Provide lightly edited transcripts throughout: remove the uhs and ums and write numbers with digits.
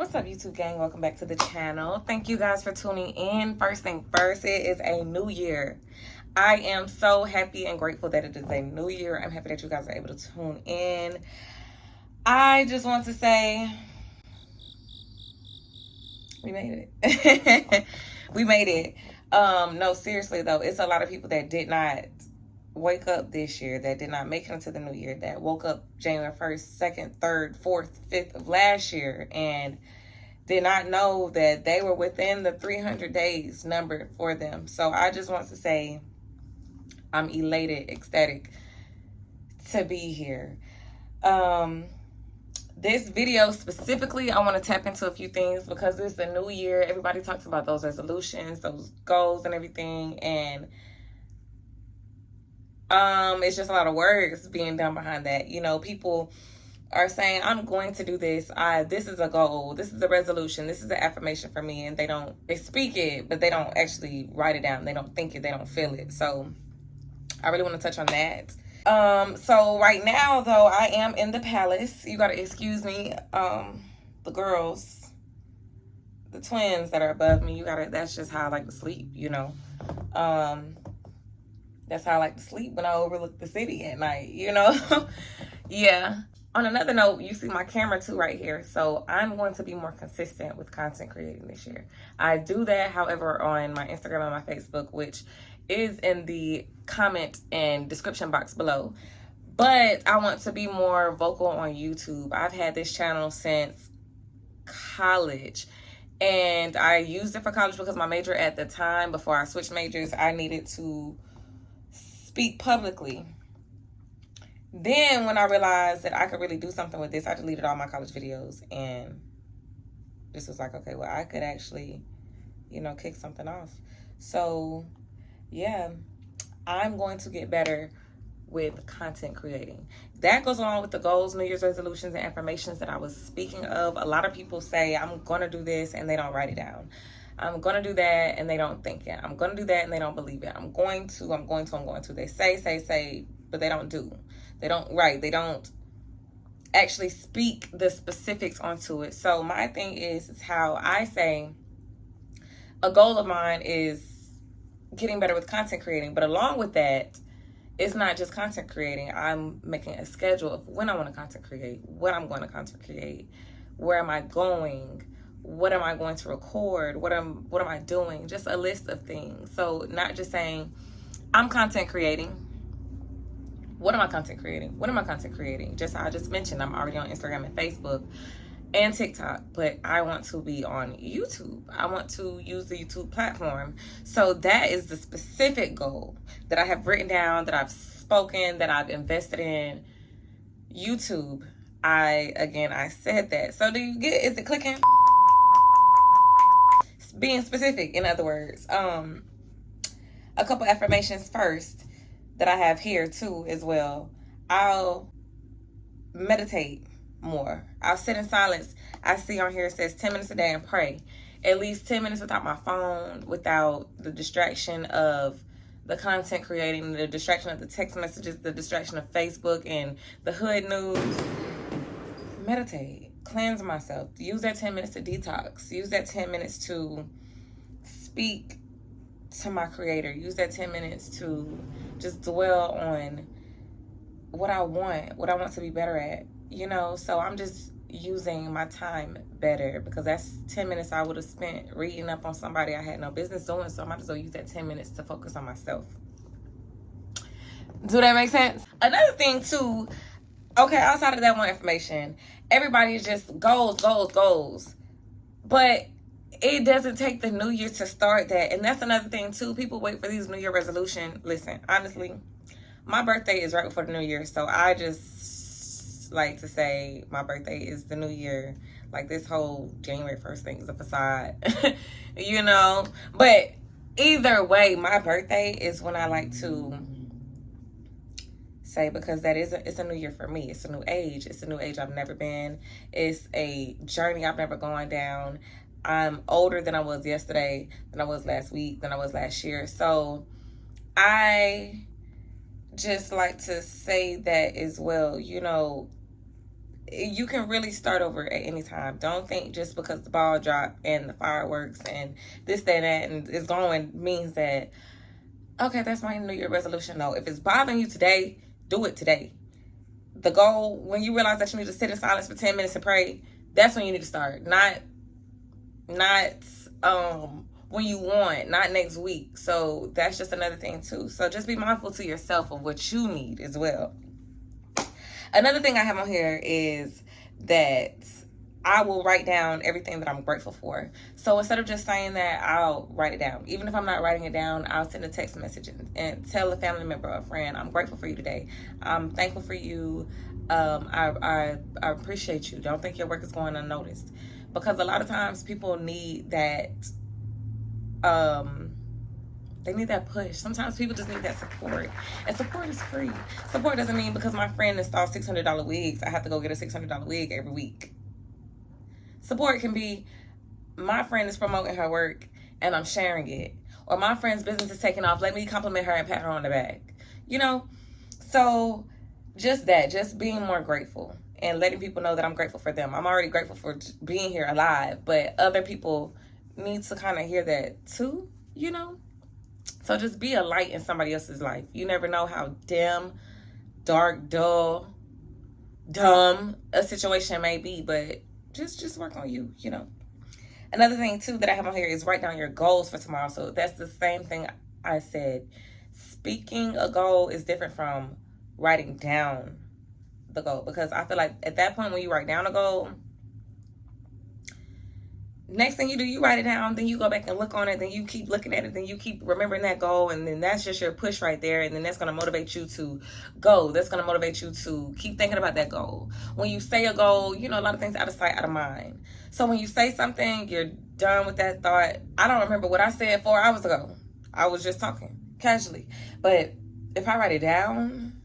What's up, YouTube gang? Welcome back to the channel. Thank you guys for tuning in. First thing first, it is a new year. I am so happy and grateful that it is a new year. I'm happy that you guys are able to tune in. I just want to say we made it. We made it. No, seriously though, it's a lot of people that did not wake up this year, that did not make it into the new year, that woke up January 1st, 2nd, 3rd, 4th, 5th of last year and did not know that they were within the 300 days numbered for them. So I just want to say I'm elated, ecstatic to be here. This video specifically, I want to tap into a few things because it's a new year. Everybody talks about those resolutions, those goals and everything, and it's just a lot of words being done behind that. You know, people are saying, I'm going to do this. This is a goal. This is a resolution. This is an affirmation for me. And they speak it, but they don't actually write it down. They don't think it. They don't feel it. So I really want to touch on that. So right now, though, I am in the palace. You got to excuse me. The girls, the twins that are above me, that's just how I like to sleep, you know. That's how I like to sleep when I overlook the city at night, you know? Yeah. On another note, you see my camera too right here. So I'm going to be more consistent with content creating this year. I do that, however, on my Instagram and my Facebook, which is in the comment and description box below. But I want to be more vocal on YouTube. I've had this channel since college. And I used it for college because my major at the time, before I switched majors, I needed to speak publicly. Then when I realized that I could really do something with this, I deleted all my college videos, and this was like, okay, well, I could actually, you know, kick something off. So yeah, I'm going to get better with content creating. That goes along with the goals, New Year's resolutions, and affirmations that I was speaking of. A lot of people say, I'm going to do this, and they don't write it down. I'm going to do that, and they don't think it. I'm going to do that, and they don't believe it. I'm going to. They say, but they don't do. They don't write. They don't actually speak the specifics onto it. So my thing is how I say a goal of mine is getting better with content creating. But along with that, it's not just content creating. I'm making a schedule of when I want to content create, what I'm going to content create, where am I going, what am I going to record, what am I doing, just a list of things. So not just saying I'm content creating. What am I content creating? What am I content creating? Just how I just mentioned, I'm already on Instagram and Facebook and TikTok, but I want to be on YouTube. I want to use the YouTube platform. So that is the specific goal that I have written down, that I've spoken, that I've invested in. YouTube. I said that. So do you get, is it clicking? Being specific, in other words. A couple affirmations first that I have here too as well. I'll meditate more. I'll sit in silence. I see on here it says 10 minutes a day and pray. At least 10 minutes without my phone, without the distraction of the content creating, the distraction of the text messages, the distraction of Facebook and the hood news. Meditate. Cleanse myself. Use that 10 minutes to detox. Use that 10 minutes to speak to my creator. Use that 10 minutes to just dwell on what I want to be better at, you know. So I'm just using my time better because that's 10 minutes I would have spent reading up on somebody I had no business doing. So I might as well use that 10 minutes to focus on myself. Do that make sense? Another thing too, okay, outside of that one information, everybody is just goals. But it doesn't take the new year to start that. And that's another thing too. People wait for these new year resolution. Listen, honestly, my birthday is right before the new year. So I just like to say my birthday is the new year. Like this whole January 1st thing is a facade, you know. But either way, my birthday is when I like to say, because it's a new year for me. It's a new age. It's a new age I've never been. It's a journey I've never gone down. I'm older than I was yesterday, than I was last week, than I was last year. So I just like to say that as well. You know, you can really start over at any time. Don't think just because the ball dropped and the fireworks and this, that, and that, and it's going means that, okay, that's my New Year resolution. No, if it's bothering you today, do it today. The goal, when you realize that you need to sit in silence for 10 minutes and pray, that's when you need to start. Not when you want, not next week. So that's just another thing too. So just be mindful to yourself of what you need as well. Another thing I have on here is that I will write down everything that I'm grateful for. So instead of just saying that, I'll write it down. Even if I'm not writing it down, I'll send a text message and tell a family member or a friend, I'm grateful for you today. I'm thankful for you. I appreciate you. Don't think your work is going unnoticed. Because a lot of times people need that, they need that push. Sometimes people just need that support. And support is free. Support doesn't mean because my friend installed $600 wigs, I have to go get a $600 wig every week. Support can be, my friend is promoting her work and I'm sharing it. Or my friend's business is taking off. Let me compliment her and pat her on the back. You know? So just that. Just being more grateful. And letting people know that I'm grateful for them. I'm already grateful for being here alive. But other people need to kind of hear that too. You know? So just be a light in somebody else's life. You never know how dim, dark, dull, dumb a situation may be, but just work on you, you know. Another thing too that I have on here is write down your goals for tomorrow. So that's the same thing I said. Speaking a goal is different from writing down the goal, because I feel like at that point when you write down a goal, next thing you do, you write it down, then you go back and look on it, then you keep looking at it, then you keep remembering that goal, and then that's just your push right there, and then that's going to motivate you to go. That's going to motivate you to keep thinking about that goal. When you say a goal, you know, a lot of things out of sight, out of mind. So when you say something, you're done with that thought. I don't remember what I said 4 hours ago. I was just talking casually. But if I write it down,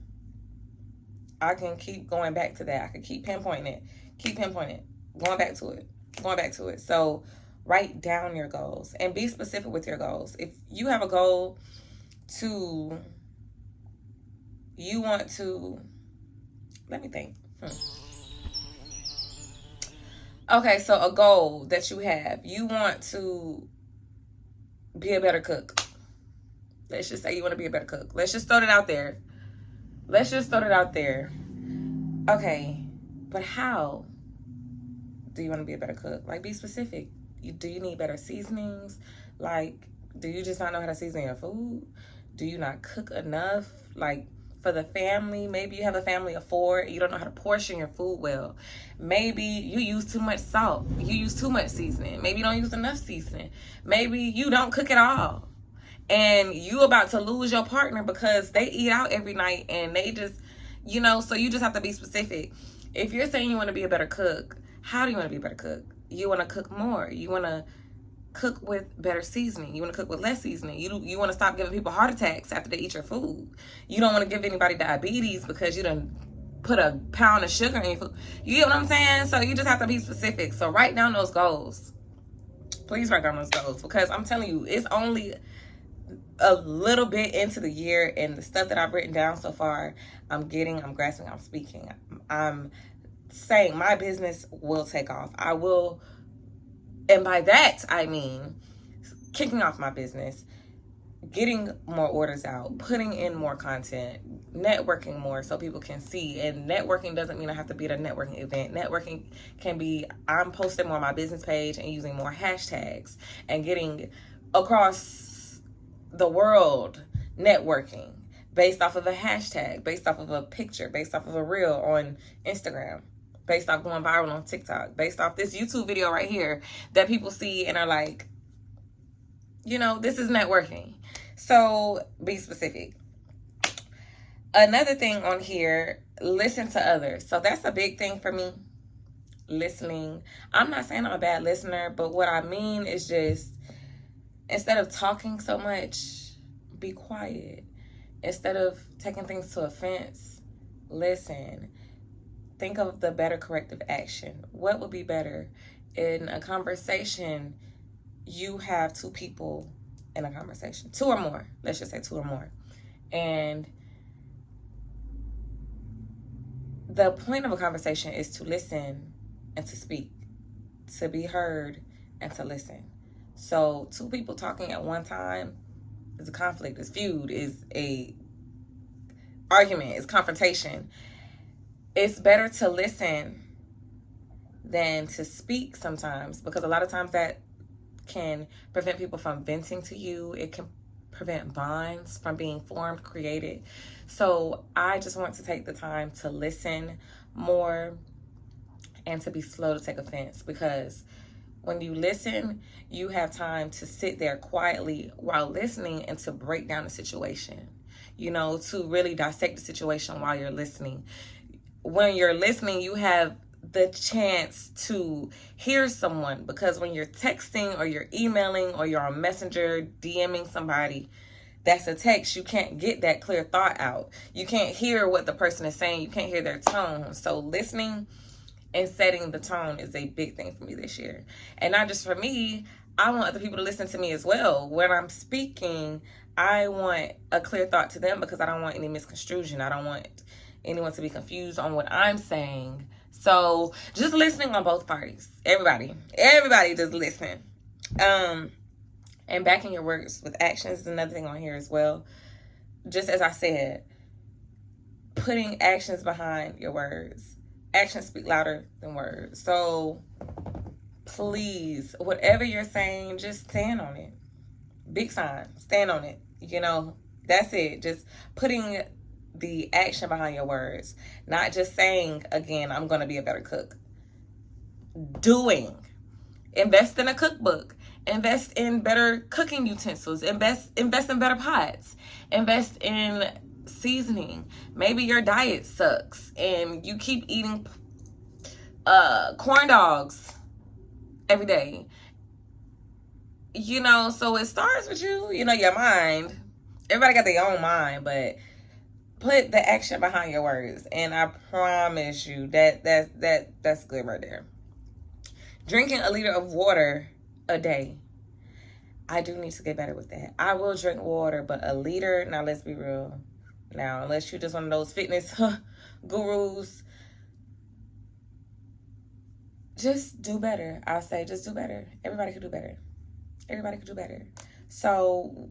I can keep going back to that. I can keep pinpointing it, going back to it. So write down your goals and be specific with your goals. If you have a goal to, you want to, let me think. Okay, so a goal that you have, you want to be a better cook. Let's just say you want to be a better cook. Let's just throw it out there. Okay, but how do you want to be a better cook? Like, be specific. Do you need better seasonings? Like, do you just not know how to season your food? Do you not cook enough? Like, for the family, maybe you have a family of 4, you don't know how to portion your food well. Maybe you use too much salt. You use too much seasoning. Maybe you don't use enough seasoning. Maybe you don't cook at all. And you about to lose your partner because they eat out every night and they just, you know, so you just have to be specific. If you're saying you want to be a better cook, how do you want to be a better cook? You want to cook more. You want to cook with better seasoning. You want to cook with less seasoning. You want to stop giving people heart attacks after they eat your food. You don't want to give anybody diabetes because you done put a pound of sugar in your food. You get what I'm saying? So you just have to be specific. So write down those goals. Please write down those goals, because I'm telling you, it's only a little bit into the year, and the stuff that I've written down so far, I'm grasping, I'm speaking. I'm saying my business will take off. I will. And by that, I mean kicking off my business, getting more orders out, putting in more content, networking more so people can see. And networking doesn't mean I have to be at a networking event. Networking can be, I'm posting more on my business page and using more hashtags and getting across the world networking based off of a hashtag, based off of a picture, based off of a reel on Instagram, based off going viral on TikTok, based off this YouTube video right here that people see and are like, you know, this is networking. So be specific. Another thing on here, listen to others. So that's a big thing for me, listening. I'm not saying I'm a bad listener, but what I mean is just, instead of talking so much, be quiet. Instead of taking things to offense, listen. Think of the better corrective action. What would be better? In a conversation, you have 2 people in a conversation. 2 or more. Let's just say 2 or more. And the point of a conversation is to listen and to speak, to be heard and to listen. So 2 people talking at one time is a conflict, is feud, is a argument, is confrontation. It's better to listen than to speak sometimes, because a lot of times that can prevent people from venting to you. It can prevent bonds from being formed, created. So I just want to take the time to listen more and to be slow to take offense, because when you listen, you have time to sit there quietly while listening and to break down the situation, you know, to really dissect the situation while you're listening. When you're listening, you have the chance to hear someone, because when you're texting or you're emailing or you're on Messenger DMing somebody, that's a text. You can't get that clear thought out. You can't hear what the person is saying. You can't hear their tone. So listening and setting the tone is a big thing for me this year. And not just for me, I want other people to listen to me as well. When I'm speaking, I want a clear thought to them, because I don't want any misconstruction. I don't want anyone to be confused on what I'm saying. So just listening on both parties. Everybody just listen. And backing your words with actions is another thing on here as well. Just as I said, putting actions behind your words. Actions speak louder than words. So please, whatever you're saying, just stand on it. Big sign, stand on it. You know, that's it. Just putting the action behind your words. Not just saying, again, I'm going to be a better cook. Doing. Invest in a cookbook. Invest in better cooking utensils. Invest in better pots. Invest in seasoning. Maybe your diet sucks and you keep eating corn dogs every day. You know, so it starts with you, you know, your mind. Everybody got their own mind, but put the action behind your words, and I promise you that's good right there. Drinking a liter of water a day. I do need to get better with that. I will drink water, but a liter, now let's be real. Now, unless you're just one of those fitness gurus, just do better. I'll say just do better. Everybody could do better. Everybody could do better. So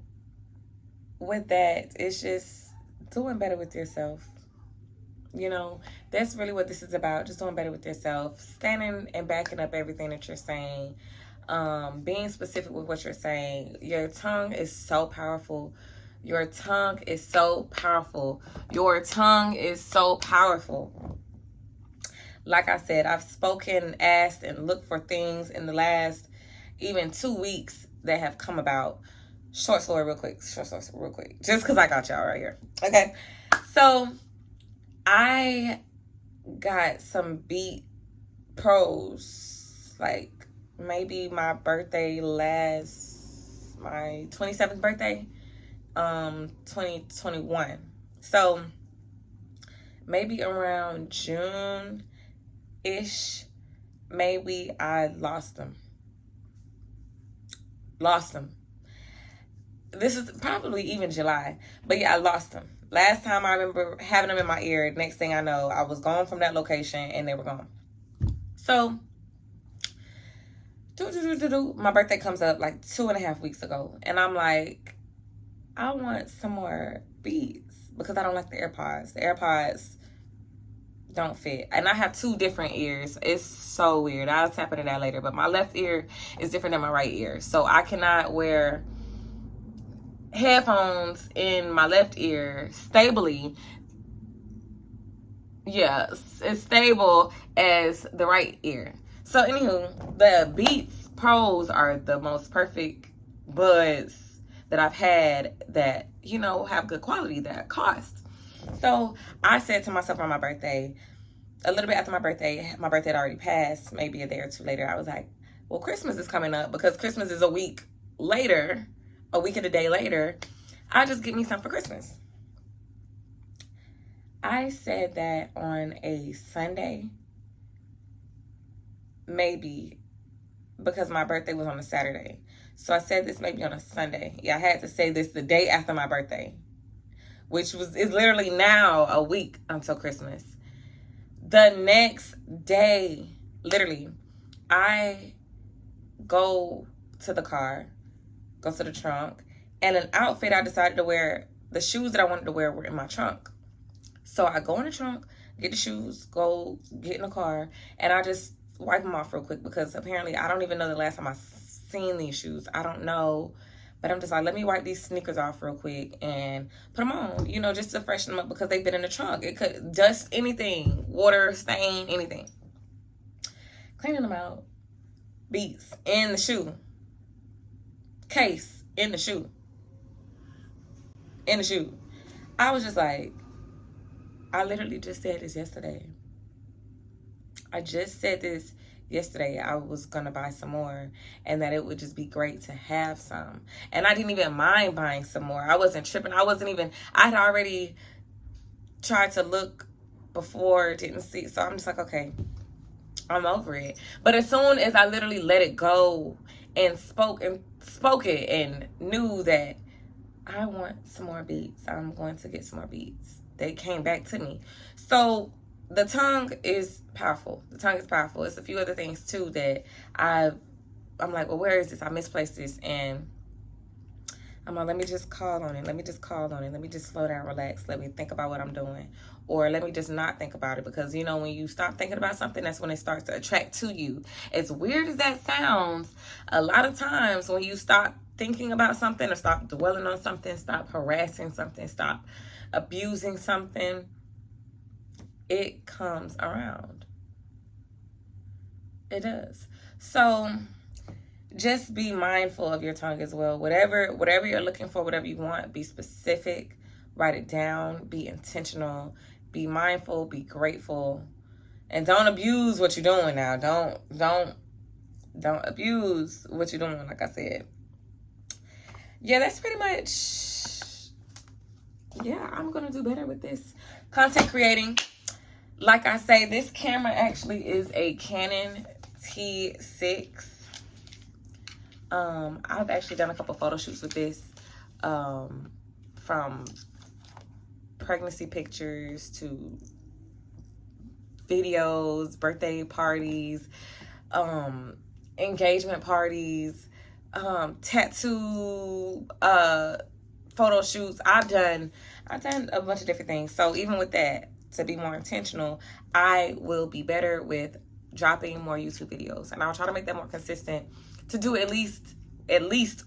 with that, it's just doing better with yourself. You know, that's really what this is about. Just doing better with yourself. Standing and backing up everything that you're saying. Being specific with what you're saying. Your tongue is so powerful. Your tongue is so powerful. Your tongue is so powerful. Like I said, I've spoken, asked, and looked for things in the last even 2 weeks that have come about. Short story real quick. Just because I got y'all right here. Okay. So I got some beat pros, like maybe my 27th birthday, 2021. So maybe around June-ish, maybe I lost them. This is probably even July, but yeah, I lost them. Last time I remember having them in my ear, next thing I know, I was gone from that location and they were gone. So, my birthday comes up like 2.5 weeks ago, and I'm like, I want some more beats because I don't like the AirPods. The AirPods don't fit, and I have 2 different ears. It's so weird. I'll tap into that later, but my left ear is different than my right ear, so I cannot wear headphones in my left ear stably. Yeah, it's stable as the right ear. So anywho, the Beats Pros are the most perfect buds that I've had that, you know, have good quality, that cost. So I said to myself on my birthday, a little bit after my birthday had already passed, maybe a day or 2 later, I was like, well, Christmas is coming up, because Christmas is a week later, a week and a day later. I'll just get me some for Christmas. I said that on a Sunday, maybe, because my birthday was on a Saturday. So I said this maybe on a Sunday. Yeah, I had to say this the day after my birthday, which is literally now a week until Christmas. The next day, literally, I go to the car, go to the trunk, and an outfit I decided to wear, the shoes that I wanted to wear were in my trunk. So I go in the trunk, get the shoes, go get in the car, and I just wipe them off real quick because apparently I don't even know the last time I seen these shoes. I don't know, but I'm just like, let me wipe these sneakers off real quick and put them on, you know, just to freshen them up because they've been in the trunk. It could dust, anything, water, stain, anything. Cleaning them out. Beats in the shoe. Case in the shoe. In the shoe. I was just like, I literally just said this yesterday. I just said this yesterday. I was gonna buy some more and that it would just be great to have some. And I didn't even mind buying some more. I wasn't tripping. I'd already tried to look before, didn't see. So I'm just like, okay, I'm over it. But as soon as I literally let it go and spoke it and knew that I want some more beats, I'm going to get some more beats. They came back to me. So the tongue is powerful. The tongue is powerful. It's a few other things too that I'm like, well, where is this? I misplaced this. And I'm like, let me just call on it. Let me just call on it. Let me just slow down, relax. Let me think about what I'm doing. Or let me just not think about it. Because, you know, when you stop thinking about something, that's when it starts to attract to you. As weird as that sounds, a lot of times when you stop thinking about something or stop dwelling on something, stop harassing something, stop abusing something, it comes around. It does. So just be mindful of your tongue as well. Whatever you're looking for, whatever you want, be specific, write it down, be intentional, be mindful, be grateful, and don't abuse what you're doing now. Don't abuse what you're doing, like I said. Yeah, that's pretty much, yeah, I'm gonna do better with this content creating. Like I say, this camera actually is a Canon T6. I've actually done a couple photo shoots with this, from pregnancy pictures to videos, birthday parties, engagement parties, tattoo photo shoots. I've done a bunch of different things. So even with that, to be more intentional, I will be better with dropping more YouTube videos, and I'll try to make that more consistent, to do at least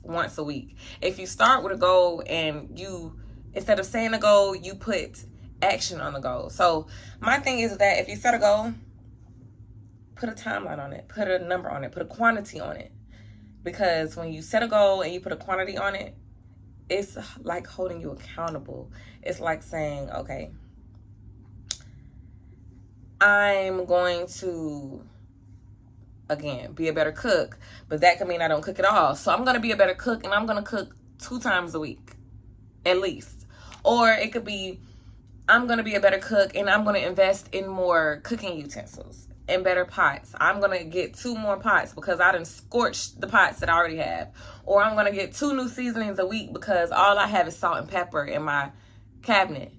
once a week. If you start with a goal and you, instead of saying a goal, you put action on the goal. So my thing is that if you set a goal, put a timeline on it, put a number on it, put a quantity on it. Because when you set a goal and you put a quantity on it, it's like holding you accountable. It's like saying, okay, I'm going to, again, be a better cook, but that could mean I don't cook at all. So I'm going to be a better cook, and I'm going to cook 2 times a week, at least. Or it could be, I'm going to be a better cook, and I'm going to invest in more cooking utensils and better pots. I'm going to get 2 more pots because I done scorched the pots that I already have. Or I'm going to get 2 new seasonings a week because all I have is salt and pepper in my cabinet.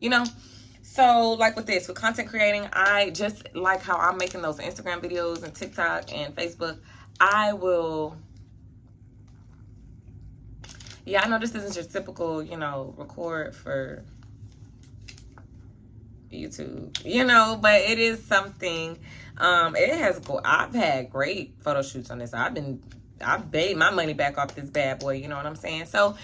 You know? So, like with this, with content creating, I just like how I'm making those Instagram videos and TikTok and Facebook. I will, yeah, I know this isn't your typical, you know, record for YouTube, you know, but it is something. I've had great photo shoots on this. I've made my money back off this bad boy, you know what I'm saying? So,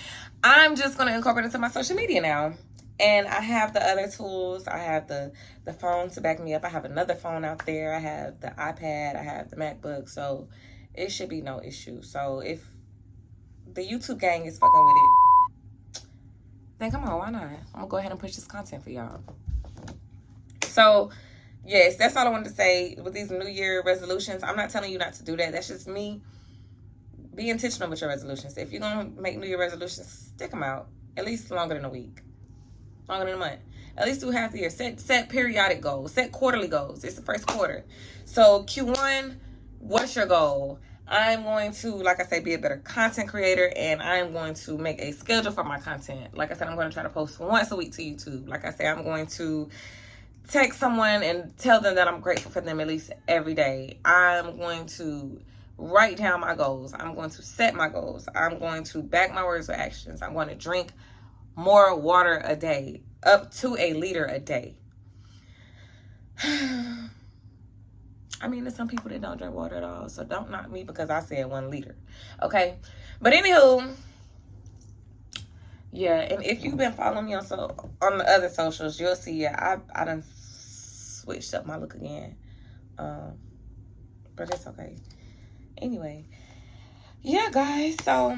I'm just going to incorporate it into my social media now. And I have the other tools. I have the phone to back me up. I have another phone out there. I have the iPad. I have the MacBook. So it should be no issue. So if the YouTube gang is fucking with it, then come on, why not? I'm going to go ahead and push this content for y'all. So, yes, that's all I wanted to say with these New Year resolutions. I'm not telling you not to do that. That's just me. Be intentional with your resolutions. If you're going to make New Year resolutions, stick them out. At least longer than a week. Longer than a month. At least do half the year. Set periodic goals. Set quarterly goals. It's the first quarter. So Q1, what's your goal? I'm going to, like I said, be a better content creator, and I'm going to make a schedule for my content. Like I said, I'm going to try to post once a week to YouTube. Like I said, I'm going to text someone and tell them that I'm grateful for them at least every day. I'm going to write down my goals. I'm going to set my goals. I'm going to back my words with actions. I'm going to drink more water a day, up to a liter a day. I mean, there's some people that don't drink water at all, so don't knock me because I said 1 liter. Okay? But anywho, yeah, and if you've been following me on the other socials, you'll see, yeah, I done switched up my look again. But it's okay. Anyway, yeah, guys, so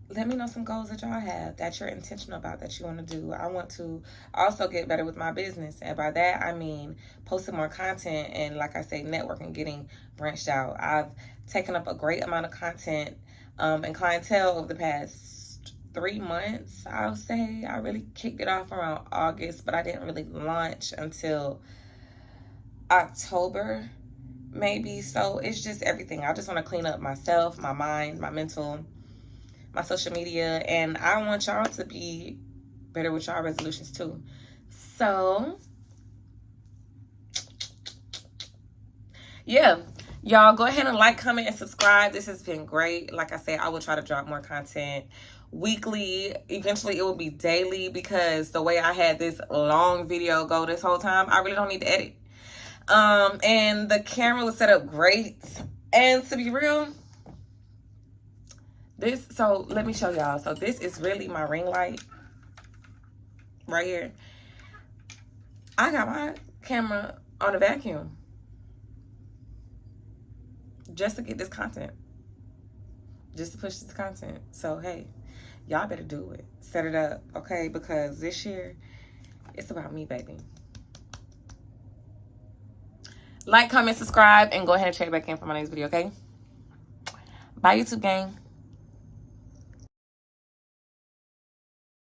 let me know some goals that y'all have, that you're intentional about, that you want to do. I want to also get better with my business. And by that, I mean posting more content and, like I say, networking, getting branched out. I've taken up a great amount of content and clientele over the past 3 months, I'll say. I really kicked it off around August, but I didn't really launch until October, maybe. So it's just everything. I just want to clean up myself, my mind, my mental, my social media, and I want y'all to be better with y'all resolutions too. So yeah, y'all go ahead and like, comment, and subscribe. This has been great. Like I said, I will try to drop more content weekly. Eventually it will be daily, because the way I had this long video go this whole time, I really don't need to edit. And the camera was set up great, and to be real, so let me show y'all. So this is really my ring light right here. I got my camera on a vacuum just to get this content, just to push this content. So hey, y'all better do it, set it up, okay? Because this year it's about me, baby. Like, comment, subscribe, and go ahead and check back in for my next video, okay? Bye, YouTube gang.